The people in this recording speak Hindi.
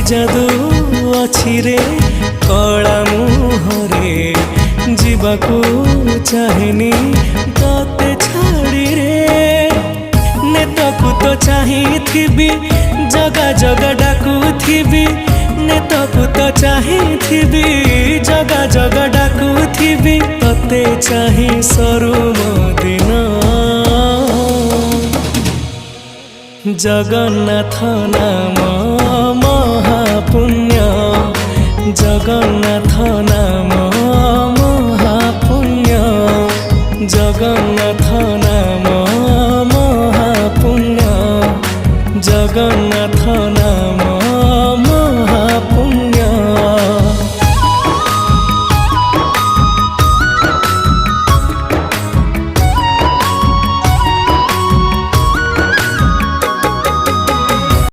जादू अछि रे कला मुहरे जीवाकू चाहेनी तते छाड़ी रे नेताकू तो चाहिथिबी जगा जगा डाकुथिबी नेताकू तो चाहिथिबी जगा जगा डाकुथिबी तते चाहि सरू दिन जगन्नाथ नाम महापुण्य जगन्नाथ नाम महापुण्य जगन्नाथ नाम महापुण्य जगन्नाथ नाम